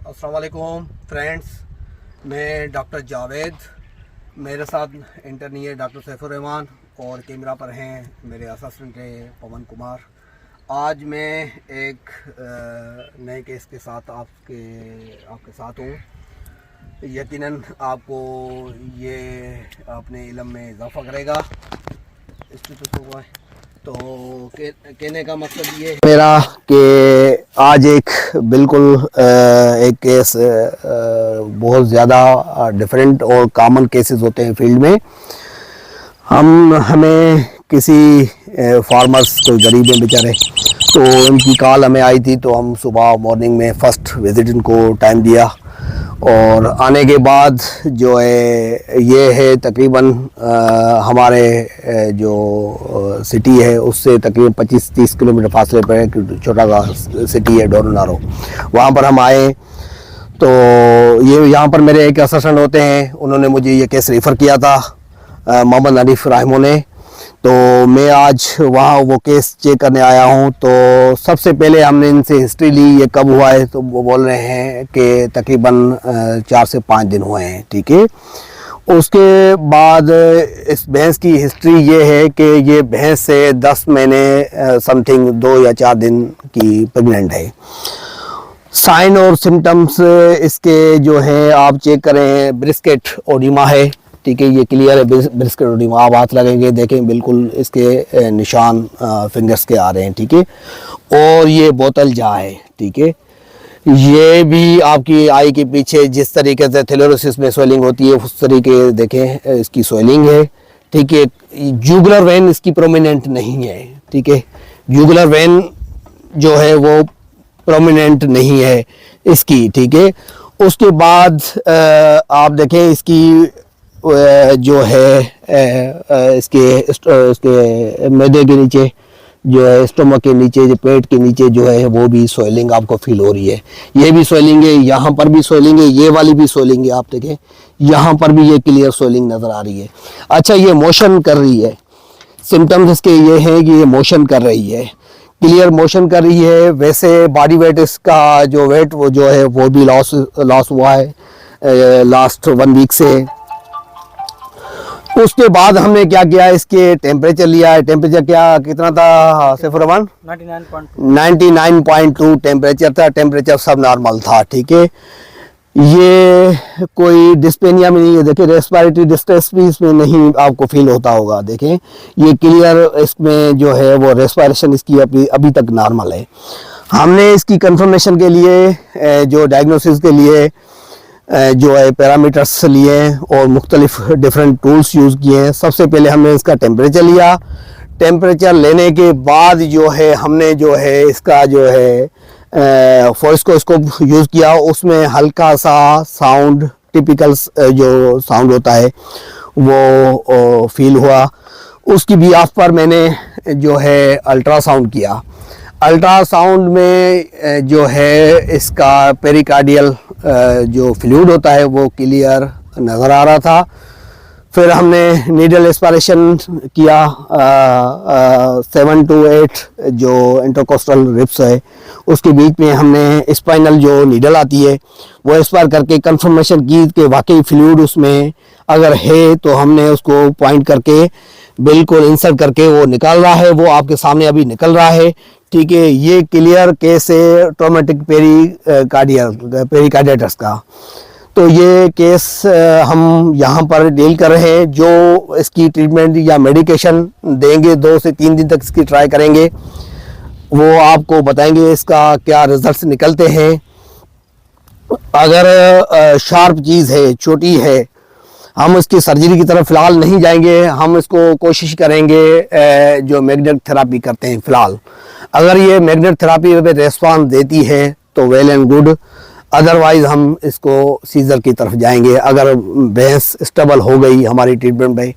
अस्सलाम वालेकुम फ्रेंड्स, मैं डॉक्टर जावेद, मेरे साथ इंटरनी है डॉक्टर सैफुर रहमान और कैमरा पर हैं मेरे असिस्टेंट हैं पवन कुमार। आज मैं एक नए केस के साथ आपके साथ हूँ। यकीनन आपको ये अपने इल्म में इजाफ़ा करेगा। तो कहने का मकसद ये है मेरा कि आज एक बिल्कुल एक केस बहुत ज़्यादा डिफरेंट और कॉमन केसेस होते हैं फील्ड में। हमें किसी फार्मर्स, कोई गरीब हैं बेचारे, तो उनकी कॉल हमें आई थी, तो हम सुबह मॉर्निंग में फ़र्स्ट विज़िट इनको टाइम दिया और आने के बाद जो है ये है तकरीबन हमारे जो सिटी है उससे तकरीबन 25-30 किलोमीटर फासले पर है, छोटा सा सिटी है डोरनारो। वहाँ पर हम आए तो ये यहाँ पर मेरे एक असिस्टेंट होते हैं, उन्होंने मुझे ये केस रेफ़र किया था, मोहम्मद आरिफ राहिमो ने। तो मैं आज वहाँ वो केस चेक करने आया हूँ। तो सबसे पहले हमने इनसे हिस्ट्री ली, ये कब हुआ है, तो वो बोल रहे हैं कि तकरीबन 4 से 5 दिन हुए हैं। ठीक है। उसके बाद इस भैंस की हिस्ट्री ये है कि ये भैंस से 10 महीने समथिंग 2 या 4 दिन की प्रेग्नेंट है। साइन और सिम्टम्स इसके जो हैं आप चेक करें, ब्रिस्केट ओडिमा है। ठीक है, ये क्लियर है, ब्रिस्केट ओडिमा। आप हाथ लगेंगे देखें बिल्कुल इसके निशान फिंगर्स के आ रहे हैं। ठीक है, और ये बोतल जा है। ठीक है, ये भी आपकी आई के पीछे जिस तरीके से थैलेरोसिस में स्वेलिंग होती है उस तरीके देखें इसकी स्वेलिंग है। ठीक है, जुगुलर वेन इसकी प्रोमिनेंट नहीं है। ठीक है, जुगुलर वेन जो है वो प्रोमिनेंट नहीं है इसकी। ठीक है, उसके बाद आप देखें इसकी जो है इसके मैदे के नीचे जो है, स्टोमक के नीचे, जो पेट के नीचे जो है वो भी स्वेलिंग आपको फील हो रही है। ये भी स्वेलिंग है, यहाँ पर भी स्वेलिंग है, ये वाली भी स्वेलिंग है। आप देखें यहाँ पर भी ये क्लियर स्वेलिंग नज़र आ रही है। अच्छा, ये मोशन कर रही है। सिम्टम्स इसके ये हैं कि ये मोशन कर रही है, क्लियर मोशन कर रही है। वैसे बॉडी वेट इसका जो वेट वो जो है वो भी लॉस हुआ है लास्ट 1 वीक से। उसके बाद हमने क्या किया, इसके टेम्परेचर लिया है। टेम्परेचर कितना था सैफुर रहमान? 99.2 टेम्परेचर था। टेम्परेचर सब नॉर्मल था। ठीक है, ये कोई डिस्पेनिया में नहीं है। देखिए, रेस्पिरेटरी डिस्ट्रेस भी इसमें नहीं आपको फील होता होगा। देखें ये क्लियर इसमें जो है वो रेस्पिरेशन इसकी अभी तक नॉर्मल है। हमने इसकी कंफर्मेशन के लिए जो डायग्नोसिस के लिए जो है पैरामीटर्स लिए और मुख्तलिफ डिफरेंट टूल्स यूज़ किए हैं। सबसे पहले हमने इसका टेम्परेचर लिया। टेम्परेचर लेने के बाद जो है हमने जो है इसका जो है फोरेस्कोस्कोप यूज़ किया। उसमें हल्का सा साउंड, टिपिकल जो साउंड होता है वो फील हुआ। उसकी बिहाफ पर मैंने जो है अल्ट्रासाउंड किया। अल्ट्रासाउंड में जो है इसका पेरिकार्डियल जो फ्लूइड होता है वो क्लियर नज़र आ रहा था। फिर हमने नीडल एस्पिरेशन किया 7 to 8 जो इंटरकोस्टल रिब्स है उसके बीच में हमने स्पाइनल जो नीडल आती है वो एस्पायर करके कंफर्मेशन की कि वाकई फ्लूइड उसमें अगर है, तो हमने उसको पॉइंट करके बिल्कुल इंसर्ट करके वो निकाल रहा है। वो आपके सामने अभी निकल रहा है। ठीक है, ये क्लियर केस है ट्रॉमेटिक पेरिकार्डिटिस का। तो ये केस हम यहाँ पर डील कर रहे हैं। जो इसकी ट्रीटमेंट या मेडिकेशन देंगे 2 से 3 दिन तक इसकी ट्राई करेंगे, वो आपको बताएंगे इसका क्या रिजल्ट्स निकलते हैं। अगर शार्प चीज़ है, छोटी है, हम इसकी सर्जरी की तरफ फ़िलहाल नहीं जाएंगे। हम इसको कोशिश करेंगे जो मैग्नेट थेरापी करते हैं फ़िलहाल। अगर ये मैग्नेट थेरापी में रेस्पॉन्स देती है तो वेल एंड गुड, अदरवाइज़ हम इसको सीज़र की तरफ जाएंगे। अगर भैंस स्टेबल हो गई हमारी ट्रीटमेंट में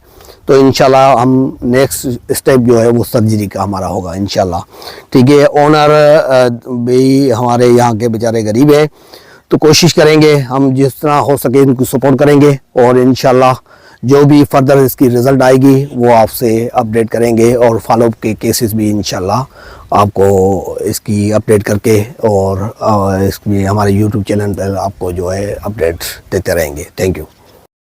तो इंशाल्लाह हम नेक्स्ट स्टेप जो है वो सर्जरी का हमारा होगा इंशाल्लाह। ठीक है, ओनर भी हमारे यहाँ के बेचारे गरीब हैं, तो कोशिश करेंगे हम जिस तरह हो सके इनको सपोर्ट करेंगे और इंशाल्लाह जो भी फर्दर इसकी रिज़ल्ट आएगी वो आपसे अपडेट करेंगे, और फॉलोअप के केसेस भी इंशाल्लाह आपको इसकी अपडेट करके और इसमें हमारे यूट्यूब चैनल पर आपको जो है अपडेट देते रहेंगे। Thank you.